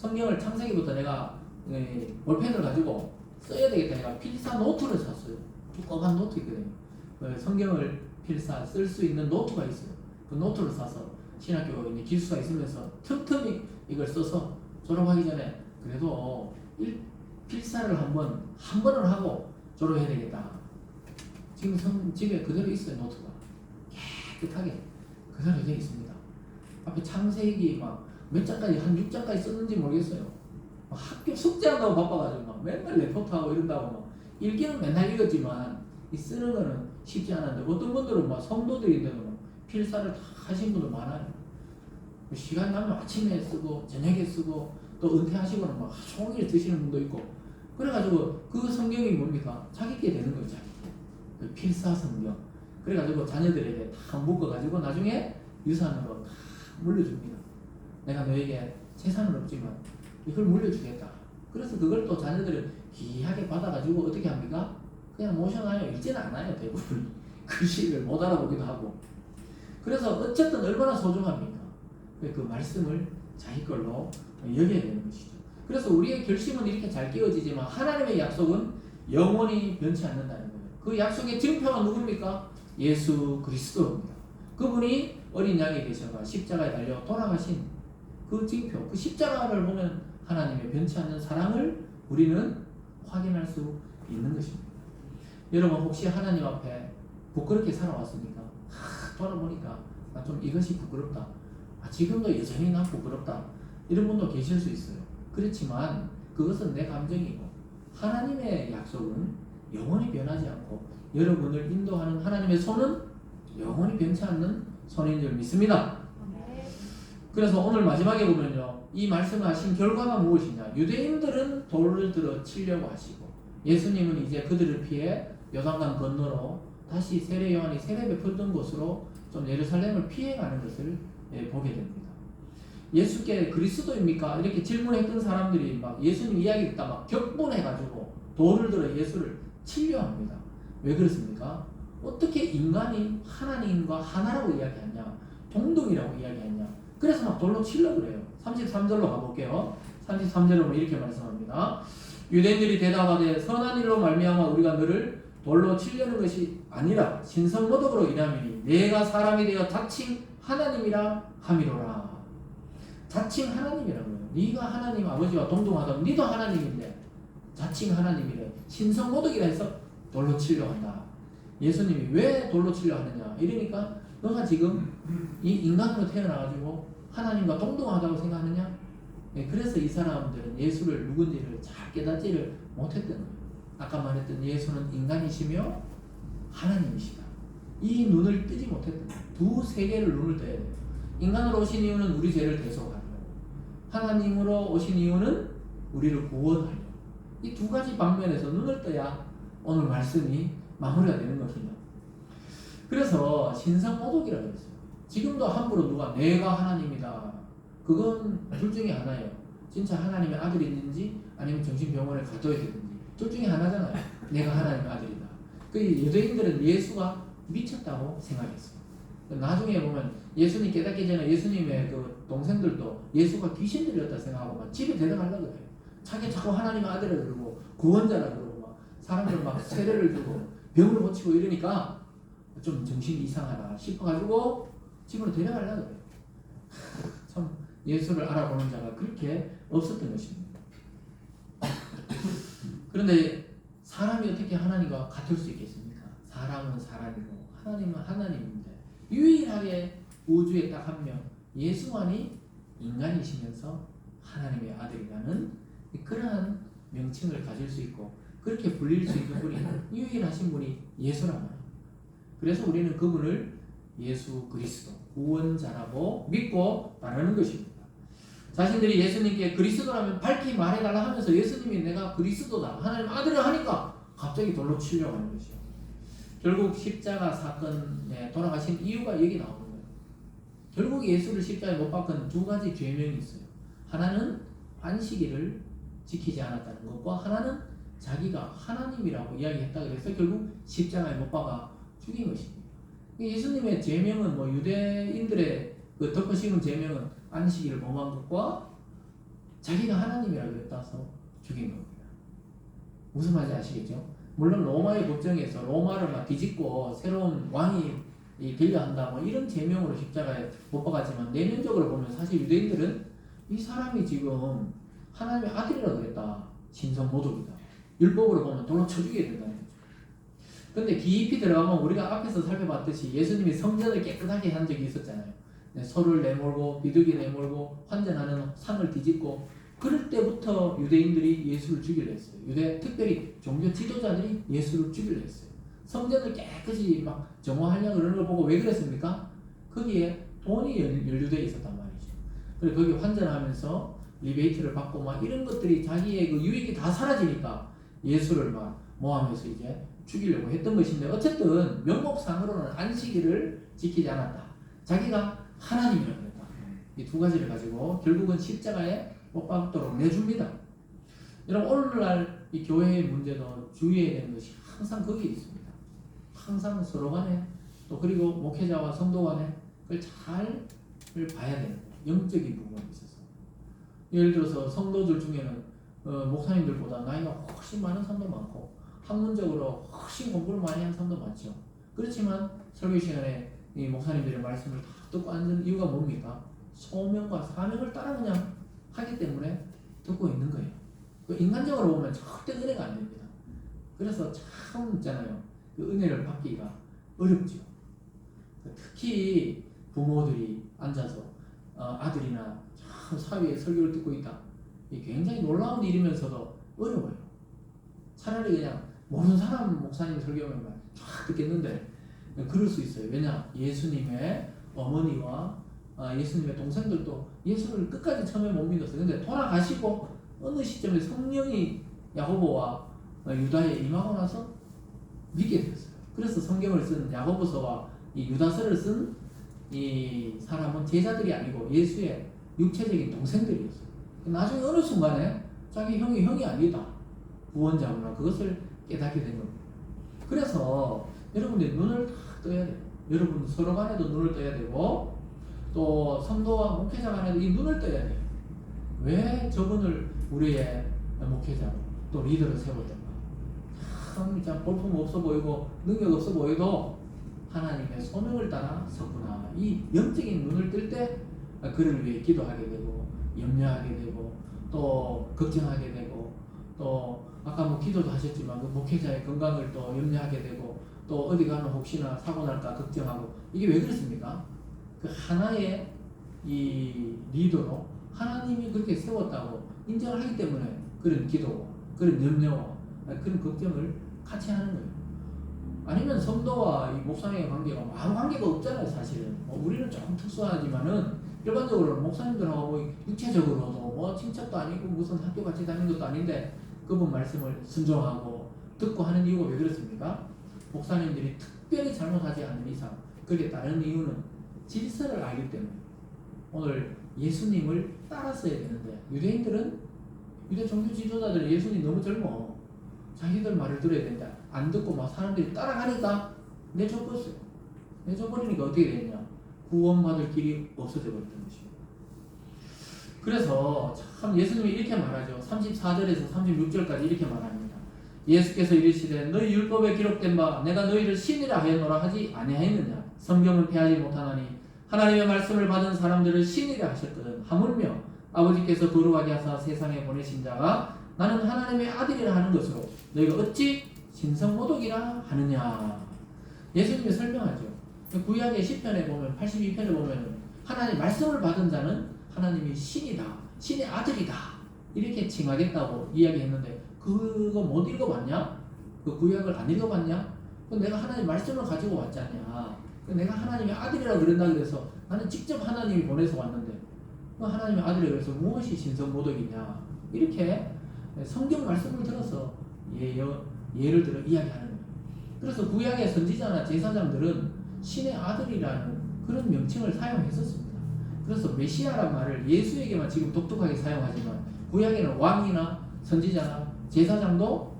성경을 창세기부터 내가 볼펜을 가지고 써야 되겠다. 내가 필사 노트를 샀어요. 두꺼운 노트 있거든요. 성경을 필사 쓸 수 있는 노트가 있어요. 그 노트를 사서 신학교 이제 기수가 있으면서 틈틈이 이걸 써서 졸업하기 전에 그래도 필사를 한 번을 하고 졸업해야 되겠다. 지금 집에 그대로 있어요. 노트가 깨끗하게 그대로 되어 있습니다. 앞에 창세기 막 몇 장까지 한 6장까지 썼는지 모르겠어요. 학교 숙제한다고 바빠가지고 막 맨날 레포트하고 이런다고 막 읽기는 맨날 읽었지만 이 쓰는 거는 쉽지 않은데 어떤 분들은 막 성도들인데도 필사를 다 하신 분들 많아요. 시간 나면 아침에 쓰고 저녁에 쓰고 또 은퇴하시고는 막 종일 드시는 분도 있고 그래가지고 그 성경이 뭡니까? 자기께 되는 거죠. 그 필사 성경. 그래가지고 자녀들에게 다 묶어가지고 나중에 유산으로 다 물려줍니다. 내가 너에게 재산은 없지만 이걸 물려주겠다. 그래서 그걸 또 자녀들은 귀하게 받아가지고 어떻게 합니까? 그냥 모셔놔요. 읽지는 않아요. 대부분 글씨를 못 알아보기도 하고. 그래서 어쨌든 얼마나 소중합니까? 그 말씀을 자기 걸로 여겨야 되는 것이죠. 그래서 우리의 결심은 이렇게 잘 끼워지지만 하나님의 약속은 영원히 변치 않는다는 거예요. 그 약속의 증표가 누굽니까? 예수 그리스도입니다. 그분이 어린 양이 되셔서 십자가에 달려 돌아가신 그 증표, 그 십자가를 보면 하나님의 변치 않는 사랑을 우리는 확인할 수 있는 것입니다. 여러분 혹시 하나님 앞에 부끄럽게 살아왔습니까? 돌아보니까 좀 이것이 부끄럽다. 지금도 여전히 난 부끄럽다. 이런 분도 계실 수 있어요. 그렇지만 그것은 내 감정이고 하나님의 약속은 영원히 변하지 않고 여러분을 인도하는 하나님의 손은 영원히 변치 않는 손인 줄 믿습니다. 그래서 오늘 마지막에 보면요, 이 말씀을 하신 결과가 무엇이냐? 유대인들은 돌을 들어 치려고 하시고 예수님은 이제 그들을 피해 요단강 건너로 다시 세례 요한이 세례 베풀던 곳으로 좀 예루살렘을 피해가는 것을 보게 됩니다. 예수께 그리스도입니까? 이렇게 질문했던 사람들이 막 예수님 이야기 듣다 막 격분해가지고 돌을 들어 예수를 치려 합니다. 왜 그렇습니까? 어떻게 인간이 하나님과 하나라고 이야기하냐? 동등이라고 이야기하냐? 그래서 막 돌로 치려고 그래요. 33절로 가볼게요. 33절에 보면 이렇게 말씀합니다. 유대인들이 대답하되 선한 일로 말미암아 우리가 너를 돌로 치려는 것이 아니라 신성모독으로 인함이니 내가 사람이 되어 자칭 하나님이라 함이로라. 자칭 하나님이라고요. 네가 하나님 아버지와 동등하다면 네도 하나님인데 자칭 하나님이래. 신성모독이라 해서 돌로 치려 한다. 예수님이 왜 돌로 치려 하느냐 이러니까 너가 지금 이 인간으로 태어나가지고 하나님과 동등하다고 생각하느냐? 네, 그래서 이 사람들은 예수를 누군지를 잘 깨닫지를 못했던 거예요. 아까 말했던 예수는 인간이시며 하나님이시다. 이 눈을 뜨지 못했던 거예요. 두 세계를 눈을 떠야 돼요. 인간으로 오신 이유는 우리 죄를 대속하려고, 하나님으로 오신 이유는 우리를 구원하려고. 이 두 가지 방면에서 눈을 떠야 오늘 말씀이 마무리가 되는 것입니다. 그래서 신성모독이라고 했어요. 지금도 함부로 누가 내가 하나님이다. 그건 둘 중에 하나예요. 진짜 하나님의 아들이 있는지 아니면 정신병원에 가둬야 되는지 둘 중에 하나잖아요. 내가 하나님의 아들이다. 그 유대인들은 예수가 미쳤다고 생각했어요. 나중에 보면 예수님 깨닫기 전에 예수님의 그 동생들도 예수가 귀신 들렸다 생각하고 막 집에 데려가려고 해요. 자기 자꾸 하나님의 아들이라 그러고 구원자라 그러고 막 사람들 막 세례를 주고 병을 고치고 이러니까 좀 정신이 이상하다 싶어가지고 집으로 데려가려고 해요. 참 예수를 알아보는 자가 그렇게 없었던 것입니다. 그런데 사람이 어떻게 하나님과 같을 수 있겠습니까? 사람은 사람이고 하나님은 하나님인데 유일하게 우주에 딱 한 명 예수만이 인간이시면서 하나님의 아들이라는 그러한 명칭을 가질 수 있고 그렇게 불릴 수 있는 분이 유일하신 분이 예수란 말이에요. 그래서 우리는 그분을 예수 그리스도 구원자라고 믿고 따르는 것입니다. 자신들이 예수님께 그리스도라면 밝히 말해달라 하면서 예수님이 내가 그리스도다 하나님 아들을 하니까 갑자기 돌로 치려고 하는 것이죠. 결국 십자가 사건에 돌아가신 이유가 여기 나오는 거예요. 결국 예수를 십자가에 못 박은 두 가지 죄명이 있어요. 하나는 안식일을 지키지 않았다는 것과 하나는 자기가 하나님이라고 이야기했다 그래서 결국 십자가에 못 박아 죽인 것입니다. 예수님의 제명은 유대인들의 그 덮어씌운 제명은 안식일을 범한 것과 자기가 하나님이라고 그랬다서 죽인 겁니다. 무슨 말인지 아시겠죠? 물론 로마의 법정에서 로마를 막 뒤집고 새로운 왕이 빌려한다 뭐 이런 제명으로 십자가에 못 박았지만 내면적으로 보면 사실 유대인들은 이 사람이 지금 하나님의 아들이라고 그랬다. 신성모독이다. 율법으로 보면 돌로 쳐 죽여야 된다는 거죠. 근데 깊이 들어가면 우리가 앞에서 살펴봤듯이 예수님이 성전을 깨끗하게 한 적이 있었잖아요. 소를 내몰고 비둘기 내몰고 환전하는 상을 뒤집고 그럴 때부터 유대인들이 예수를 죽이려 했어요. 특별히 종교 지도자들이 예수를 죽이려 했어요. 성전을 깨끗이 막 정화하려고 그러는 걸 보고 왜 그랬습니까? 거기에 돈이 연루되어 있었단 말이죠. 그리고 거기 환전하면서 리베이트를 받고 막 이런 것들이 자기의 그 유익이 다 사라지니까 예수를 막 모함해서 이제 죽이려고 했던 것인데 어쨌든 명목상으로는 안식일을 지키지 않았다. 자기가 하나님이라고 했다. 이 두 가지를 가지고 결국은 십자가에 못 박도록 내줍니다. 여러분 오늘날 이 교회의 문제도 주의해야 되는 것이 항상 거기에 있습니다. 항상 서로 간에 또 그리고 목회자와 성도 간에 그걸 잘 봐야 되는 거예요. 영적인 부분에 있어서. 예를 들어서 성도들 중에는 목사님들보다 나이가 훨씬 많은 사람도 많고 학문적으로 훨씬 공부를 많이 한 사람도 많죠. 그렇지만 설교 시간에 이 목사님들의 말씀을 다 듣고 앉은 이유가 뭡니까? 소명과 사명을 따라 그냥 하기 때문에 듣고 있는 거예요. 그 인간적으로 보면 절대 은혜가 안 됩니다. 그래서 참 있잖아요. 그 은혜를 받기가 어렵죠. 특히 부모들이 앉아서 아들이나 참 사위의 설교를 듣고 있다. 이게 굉장히 놀라운 일이면서도 어려워요. 차라리 그냥 모르는 사람 목사님 설교만 쫙 듣겠는데 그럴 수 있어요. 왜냐? 예수님의 어머니와 예수님의 동생들도 예수를 끝까지 처음에 못 믿었어요. 근데 돌아가시고 어느 시점에 성령이 야고보와 유다에 임하고 나서 믿게 되었어요. 그래서 성경을 쓴 야고보서와 이 유다서를 쓴 이 사람은 제자들이 아니고 예수의 육체적인 동생들이었어요. 나중에 어느 순간에 자기 형이 아니다. 구원자구나. 그것을 깨닫게 된 겁니다. 그래서 여러분들이 눈을 다 떠야 돼요. 여러분 서로 간에도 눈을 떠야 되고 또 성도와 목회자 간에도 이 눈을 떠야 돼요. 왜 저분을 우리의 목회자로 또 리더로 세웠던가. 참 볼품 없어 보이고 능력 없어 보여도 하나님의 소명을 따라 섰구나. 이 영적인 눈을 뜰 때 그를 위해 기도하게 되고 염려하게 되고 또 걱정하게 되고 또 아까 뭐 기도도 하셨지만 그 목회자의 건강을 또 염려하게 되고 또 어디 가면 혹시나 사고 날까 걱정하고 이게 왜 그렇습니까? 그 하나의 이 리더로 하나님이 그렇게 세웠다고 인정을 하기 때문에 그런 기도와 그런 염려와 그런 걱정을 같이 하는 거예요. 아니면 성도와 이 목사님의 관계가 아무 관계가 없잖아요, 사실은. 우리는 조금 특수하지만은 일반적으로 목사님들하고 뭐 육체적으로도 뭐 친척도 아니고 무슨 학교 같이 다니는 것도 아닌데 그분 말씀을 순종하고 듣고 하는 이유가 왜 그렇습니까? 목사님들이 특별히 잘못하지 않는 이상 그게 다른 이유는 질서를 알기 때문에 오늘 예수님을 따랐어야 되는데 유대인들은 유대 종교 지도자들은 예수님 너무 젊어 자기들 말을 들어야 된다 안 듣고 막 사람들이 따라가니까 내줘버렸어요. 내줘버리니까 어떻게 되냐 구원받을 길이 없어져 버렸던 것입니다. 그래서 참 예수님이 이렇게 말하죠. 34절에서 36절까지 이렇게 말합니다. 예수께서 이르시되 너희 율법에 기록된 바 내가 너희를 신이라 하였노라 하지 아니하였느냐. 성경은 폐하지 못하나니 하나님의 말씀을 받은 사람들을 신이라 하셨거든. 하물며 아버지께서 거룩하게 하사 세상에 보내신 자가 나는 하나님의 아들이라 하는 것으로 너희가 어찌 신성모독이라 하느냐. 예수님이 설명하죠. 구약의 10편에 보면 82편에 보면 하나님 말씀을 받은 자는 하나님이 신이다. 신의 아들이다. 이렇게 칭하겠다고 이야기했는데 그거 못 읽어봤냐? 그 구약을 안 읽어봤냐? 내가 하나님 말씀을 가지고 왔지 않냐? 내가 하나님의 아들이라고 그런다 그래서 나는 직접 하나님이 보내서 왔는데 하나님의 아들이라고 해서 무엇이 신성모독이냐? 이렇게 성경 말씀을 들어서 예를 들어 이야기하는 거예요. 그래서 구약의 선지자나 제사장들은 신의 아들이라는 그런 명칭을 사용했었습니다. 그래서 메시아란 말을 예수에게만 지금 독특하게 사용하지만 구약에는 왕이나 선지자나 제사장도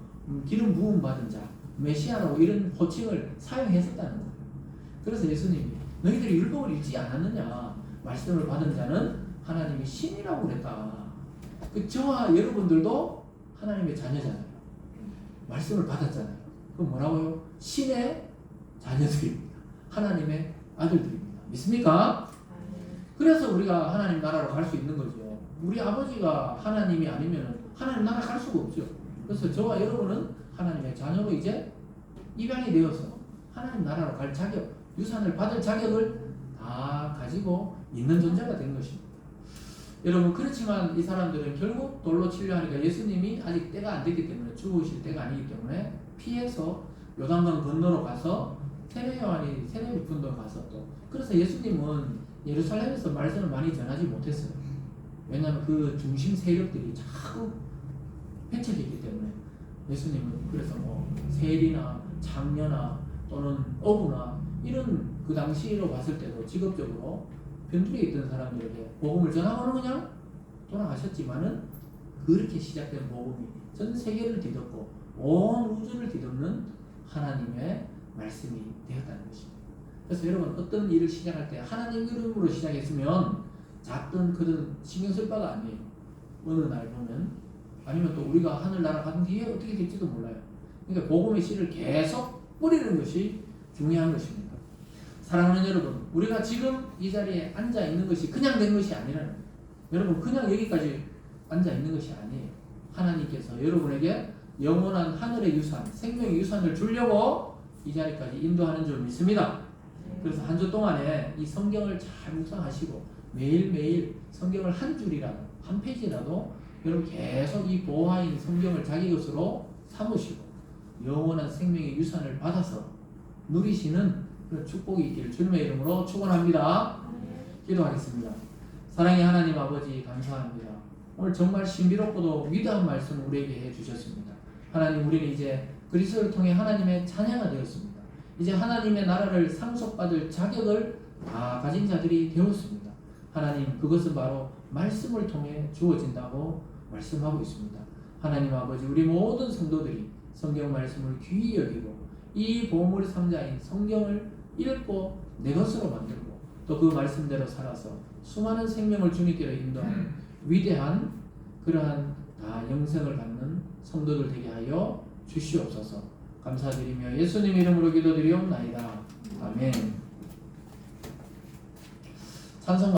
기름 부음 받은 자, 메시아라고 이런 호칭을 사용했었다는 거예요. 그래서 예수님이 너희들이 율법을 읽지 않았느냐? 말씀을 받은 자는 하나님이 신이라고 그랬다. 저와 여러분들도 하나님의 자녀잖아요. 말씀을 받았잖아요. 그럼 뭐라고요? 신의 자녀들입니다. 하나님의 아들들입니다. 믿습니까? 그래서 우리가 하나님 나라로 갈 수 있는 거죠. 우리 아버지가 하나님이 아니면 하나님 나라 갈 수가 없죠. 그래서 저와 여러분은 하나님의 자녀로 이제 입양이 되어서 하나님 나라로 갈 자격, 유산을 받을 자격을 다 가지고 있는 존재가 된 것입니다. 여러분, 그렇지만 이 사람들은 결국 돌로 치려 하니까 예수님이 아직 때가 안 됐기 때문에, 죽으실 때가 아니기 때문에 피해서 요단강 건너로 가서 세례 요한이 세례 분도 가서 또, 그래서 예수님은 예루살렘에서 말씀을 많이 전하지 못했어요. 왜냐하면 그 중심 세력들이 자꾸 펼쳐져 있기 때문에. 예수님은 그래서 뭐 세리나 장녀나 또는 어부나 이런 그 당시로 봤을 때도 직업적으로 변두리에 있던 사람들에게 복음을 전하고는 그냥 돌아가셨지만은, 그렇게 시작된 복음이 전 세계를 뒤덮고 온 우주를 뒤덮는 하나님의 말씀이 되었다는 것입니다. 그래서 여러분, 어떤 일을 시작할 때 하나님 이름으로 시작했으면 작든 크든 신경 쓸 바가 아니에요. 어느 날 보면, 아니면 또 우리가 하늘나라 간 뒤에 어떻게 될지도 몰라요. 그러니까 복음의 씨를 계속 뿌리는 것이 중요한 것입니다. 사랑하는 여러분, 우리가 지금 이 자리에 앉아 있는 것이 그냥 된 것이 아니라는 거예요. 여러분, 그냥 여기까지 앉아 있는 것이 아니에요. 하나님께서 여러분에게 영원한 하늘의 유산, 생명의 유산을 주려고 이 자리까지 인도하는 줄 믿습니다. 그래서 한 주 동안에 이 성경을 잘 묵상하시고 매일매일 성경을 한 줄이라도, 한 페이지라도 여러분 계속 이 보화인 성경을 자기 것으로 삼으시고 영원한 생명의 유산을 받아서 누리시는 그런 축복이 있기를 주님의 이름으로 축원합니다. 기도하겠습니다. 사랑의 하나님 아버지, 감사합니다. 오늘 정말 신비롭고도 위대한 말씀을 우리에게 해주셨습니다. 하나님, 우리는 이제 그리스도를 통해 하나님의 자녀가 되었습니다. 이제 하나님의 나라를 상속받을 자격을 다 가진 자들이 되었습니다. 하나님, 그것은 바로 말씀을 통해 주어진다고 말씀하고 있습니다. 하나님 아버지, 우리 모든 성도들이 성경 말씀을 귀히 여기고 이 보물 상자인 성경을 읽고 내 것으로 만들고 또 그 말씀대로 살아서 수많은 생명을 주님께로 인도하는 위대한 그러한 다 영생을 받는 성도들 되게 하여 주시옵소서. 감사드리며 예수님 이름으로 기도드리옵나이다. 아멘. 찬송